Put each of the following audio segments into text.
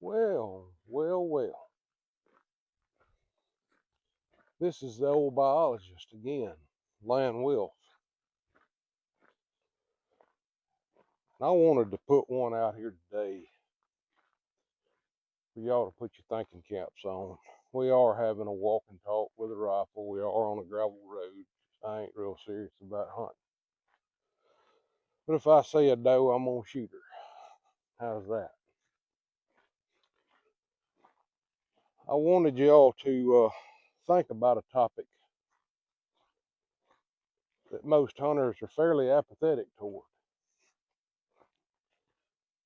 Well. This is the old biologist again, Lan Wilf. And I wanted to put one out here today for y'all to put your thinking caps on. We are having a walk and talk with a rifle. We are on a gravel road. I ain't real serious about hunting. But if I see a doe, I'm gonna shoot her. How's that? I wanted y'all to think about a topic that most hunters are fairly apathetic toward.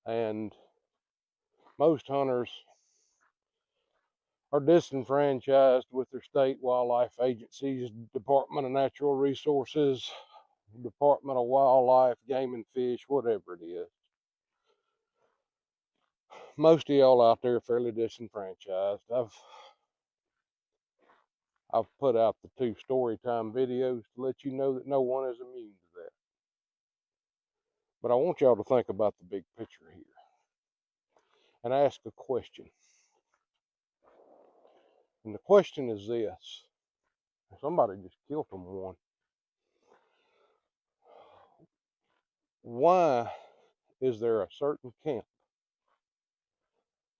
And most hunters are disenfranchised with their state wildlife agencies, Department of Natural Resources, Department of Wildlife, Game and Fish, whatever it is. Most of y'all out there are fairly disenfranchised. I've put out the 2 story time videos to let you know that no one is immune to that. But I want y'all to think about the big picture here and ask a question. And the question is this. Somebody just killed them one. Why is there a certain camp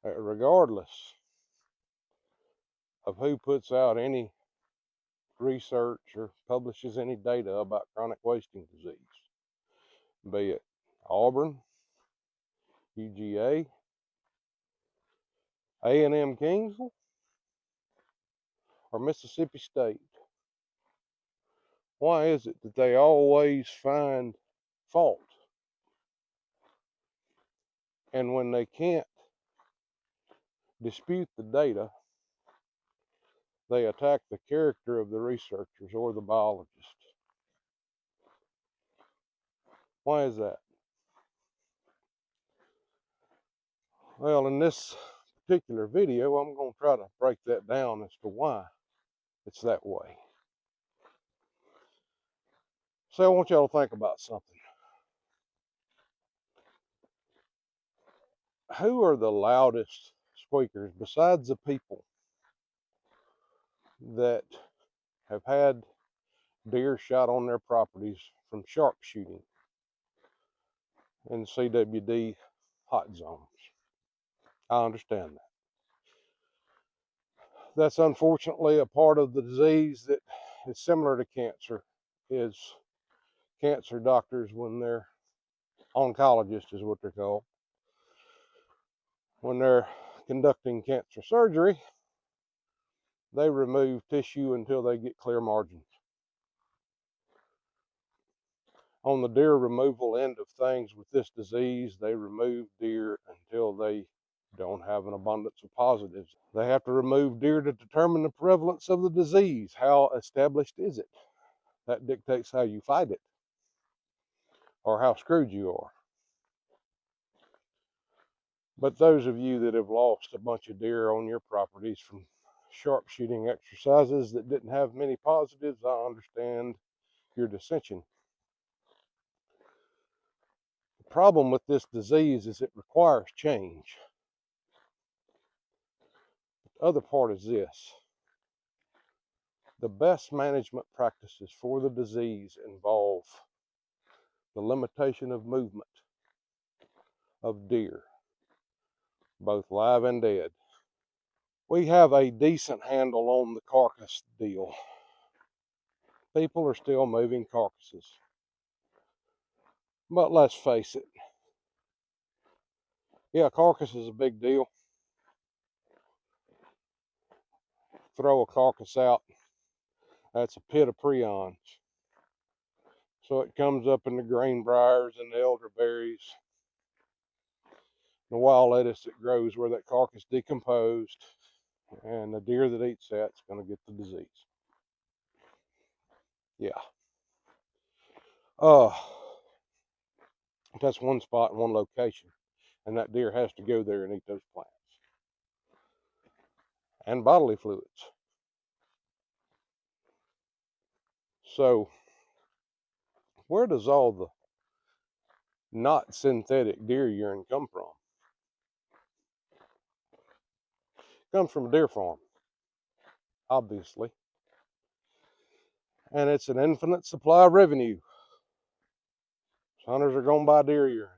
that, regardless of who puts out any research or publishes any data about chronic wasting disease, be it Auburn, UGA, A&M Kingsville, or Mississippi State, why is it that they always find fault? And when they can't dispute the data, they attack the character of the researchers or the biologists. Why is that? Well, in this particular video, I'm going to try to break that down as to why it's that way. So I want y'all to think about something. Who are the loudest squeakers besides the people that have had deer shot on their properties from sharpshooting in CWD hot zones? I understand that. That's unfortunately a part of the disease that is similar to cancer, is cancer doctors, when they're oncologists is what they're called, when they're conducting cancer surgery, they remove tissue until they get clear margins. On the deer removal end of things with this disease, they remove deer until they don't have an abundance of positives. They have to remove deer to determine the prevalence of the disease. How established is it? That dictates how you fight it or how screwed you are. But those of you that have lost a bunch of deer on your properties from sharpshooting exercises that didn't have many positives, I understand your dissension. The problem with this disease is it requires change. The other part is this. The best management practices for the disease involve the limitation of movement of deer, both live and dead. We have a decent handle on the carcass deal. People are still moving carcasses. But let's face it. Yeah, carcass is a big deal. Throw a carcass out, that's a pit of prions. So it comes up in the greenbriers and the elderberries, the wild lettuce that grows where that carcass decomposed, and the deer that eats that's going to get the disease. Yeah. That's one spot in one location, and that deer has to go there and eat those plants and bodily fluids. So where does all the not synthetic deer urine come from? Comes from a deer farm, obviously. And it's an infinite supply of revenue. Hunters are going to buy deer urine.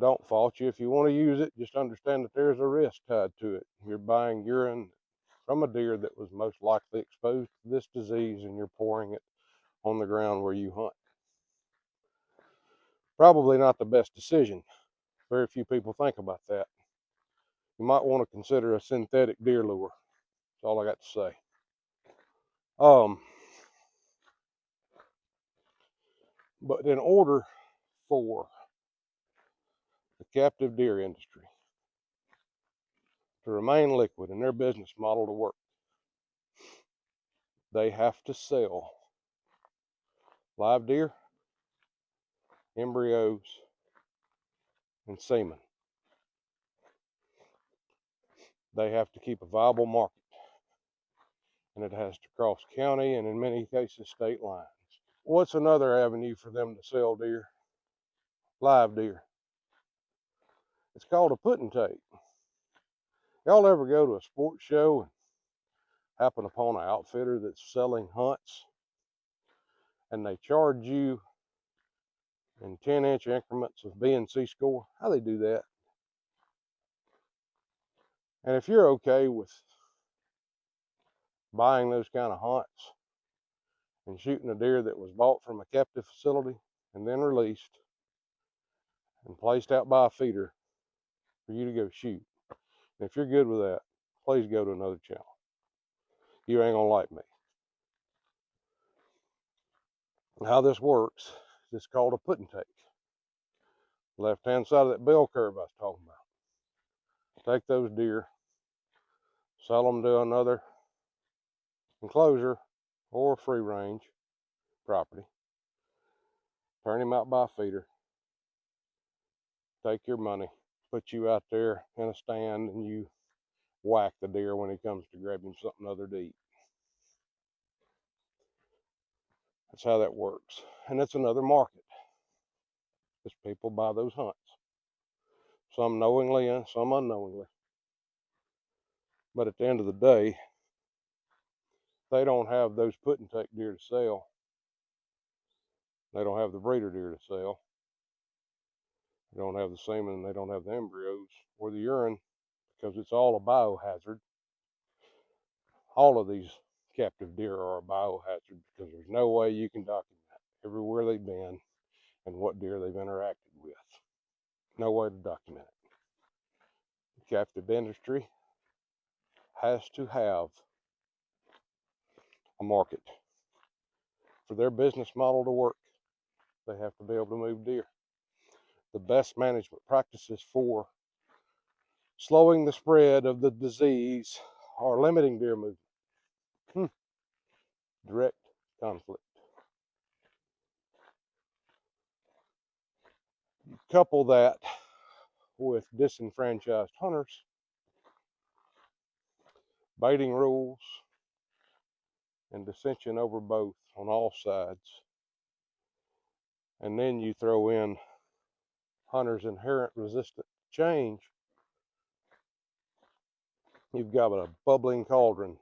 Don't fault you if you want to use it. Just understand that there's a risk tied to it. You're buying urine from a deer that was most likely exposed to this disease, and you're pouring it on the ground where you hunt. Probably not the best decision. Very few people think about that. You might want to consider a synthetic deer lure. That's all I got to say. But in order for the captive deer industry to remain liquid and their business model to work, they have to sell live deer, embryos, and semen. They have to keep a viable market, and it has to cross county and in many cases state lines. What's another avenue for them to sell deer? Live deer. It's called a put and take. Y'all ever go to a sports show and happen upon an outfitter that's selling hunts, and they charge you in 10-inch increments of B and C score? How they do that? And if you're okay with buying those kind of hunts and shooting a deer that was bought from a captive facility and then released and placed out by a feeder for you to go shoot, and if you're good with that, please go to another channel. You ain't gonna like me. How this works is it's called a put and take. Left hand side of that bell curve I was talking about. Take those deer, sell them to another enclosure or free range property, turn him out by a feeder, take your money, put you out there in a stand, and you whack the deer when he comes to grabbing something other to eat. That's how that works. And it's another market, because people buy those hunts. Some knowingly and some unknowingly. But at the end of the day, they don't have those put and take deer to sell. They don't have the breeder deer to sell. They don't have the semen, they don't have the embryos or the urine, because it's all a biohazard. All of these captive deer are a biohazard, because there's no way you can document everywhere they've been and what deer they've interacted with. No way to document it. The captive industry has to have a market. For their business model to work, they have to be able to move deer. The best management practices for slowing the spread of the disease are limiting deer movement. Direct conflict. You couple that with disenfranchised hunters, baiting rules, and dissension over both on all sides. And then you throw in hunters' inherent resistance to change. You've got a bubbling cauldron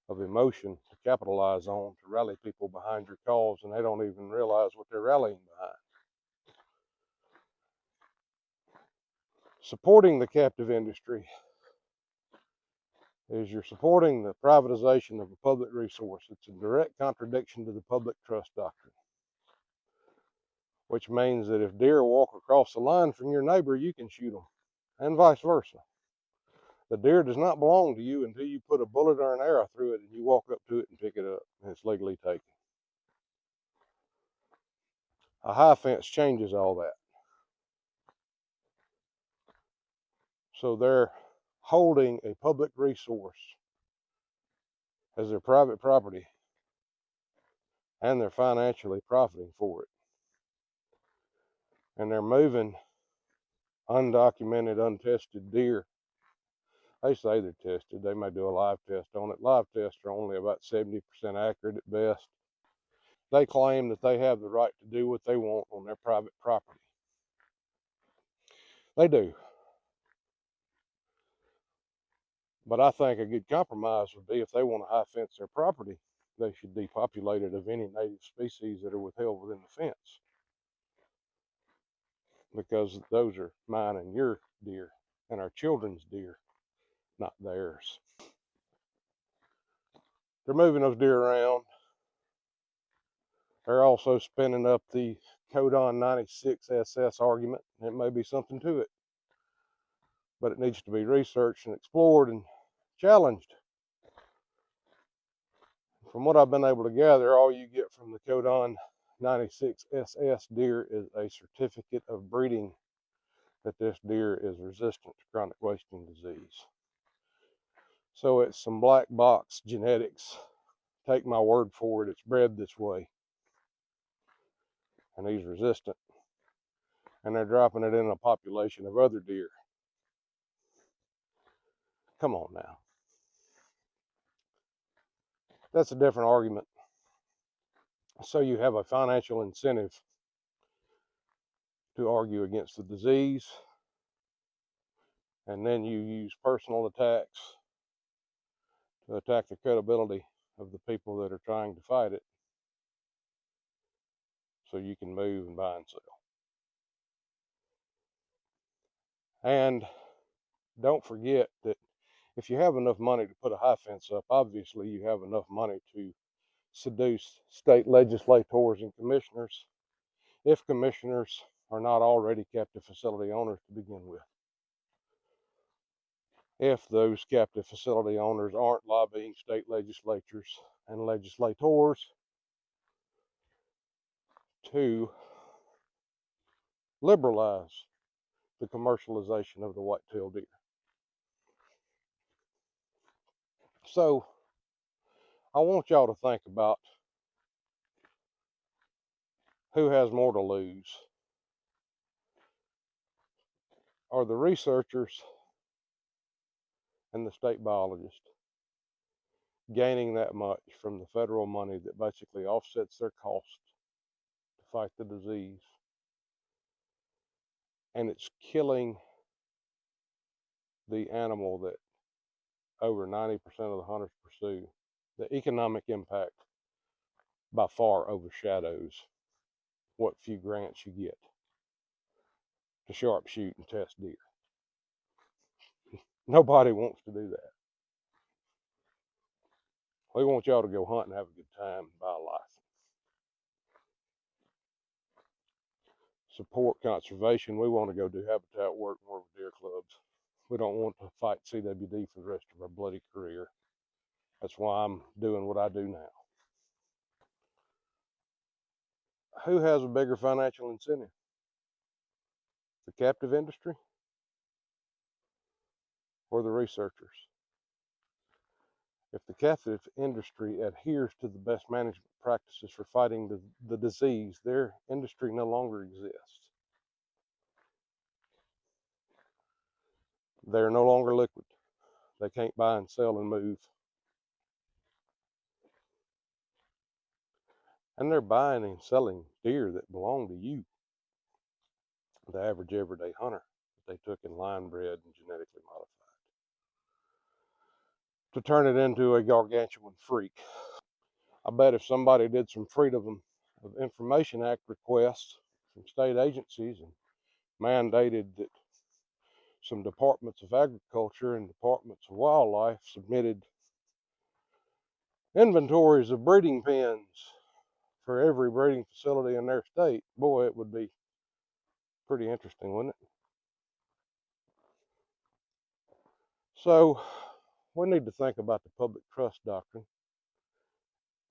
of emotion to capitalize on, to rally people behind your cause, and they don't even realize what they're rallying behind. Supporting the captive industry is you're supporting the privatization of a public resource. It's in direct contradiction to the public trust doctrine, which means that if deer walk across the line from your neighbor, you can shoot them, and vice versa. The deer does not belong to you until you put a bullet or an arrow through it and you walk up to it and pick it up, and it's legally taken. A high fence changes all that. So they're holding a public resource as their private property, and they're financially profiting for it. And they're moving undocumented, untested deer. They say they're tested. They may do a live test on it. Live tests are only about 70% accurate at best. They claim that they have the right to do what they want on their private property. They do. But I think a good compromise would be if they want to high fence their property, they should depopulate it of any native species that are withheld within the fence, because those are mine and your deer and our children's deer, not theirs. They're moving those deer around. They're also spinning up the Codon 96 SS argument. It may be something to it, but it needs to be researched and explored and challenged. From what I've been able to gather, all you get from the Codon 96 SS deer is a certificate of breeding that this deer is resistant to chronic wasting disease. So it's some black box genetics. Take my word for it, it's bred this way. And he's resistant. And they're dropping it in a population of other deer. Come on now. That's a different argument. So you have a financial incentive to argue against the disease, and then you use personal attacks to attack the credibility of the people that are trying to fight it, so you can move and buy and sell. And don't forget that if you have enough money to put a high fence up, obviously you have enough money to seduce state legislators and commissioners, if commissioners are not already captive facility owners to begin with. If those captive facility owners aren't lobbying state legislatures and legislators to liberalize the commercialization of the white-tailed deer. So I want y'all to think about who has more to lose. Are the researchers and the state biologists gaining that much from the federal money that basically offsets their cost to fight the disease? And it's killing the animal that over 90% of the hunters pursue. The economic impact by far overshadows what few grants you get to sharpshoot and test deer. Nobody wants to do that. We want y'all to go hunt and have a good time and buy a license. Support conservation. We want to go do habitat work and work with deer clubs. We don't want to fight CWD for the rest of our bloody career. That's why I'm doing what I do now. Who has a bigger financial incentive? The captive industry or the researchers? If the captive industry adheres to the best management practices for fighting the disease, their industry no longer exists. They're no longer liquid. They can't buy and sell and move. And they're buying and selling deer that belong to you, the average everyday hunter, that they took and line bred and genetically modified to turn it into a gargantuan freak. I bet if somebody did some Freedom of Information Act requests from state agencies and mandated that some departments of agriculture and departments of wildlife submitted inventories of breeding pens for every breeding facility in their state, boy, it would be pretty interesting, wouldn't it? So we need to think about the public trust doctrine,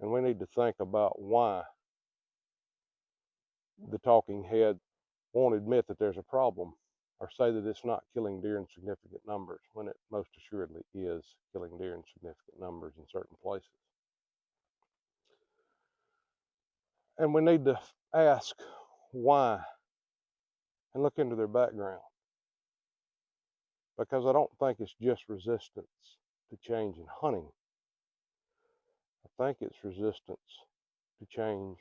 and we need to think about why the talking head won't admit that there's a problem or say that it's not killing deer in significant numbers when it most assuredly is killing deer in significant numbers in certain places. And we need to ask why and look into their background, because I don't think it's just resistance to change in hunting. I think it's resistance to change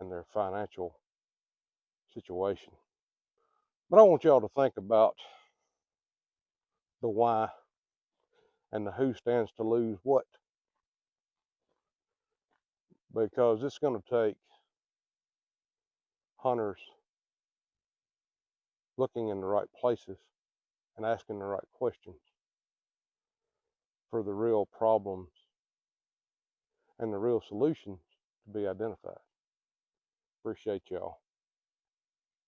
in their financial situation. But I want y'all to think about the why and the who stands to lose what. Because it's going to take hunters looking in the right places and asking the right questions for the real problems and the real solutions to be identified. Appreciate y'all.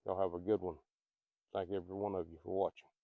Y'all have a good one. Thank every one of you for watching.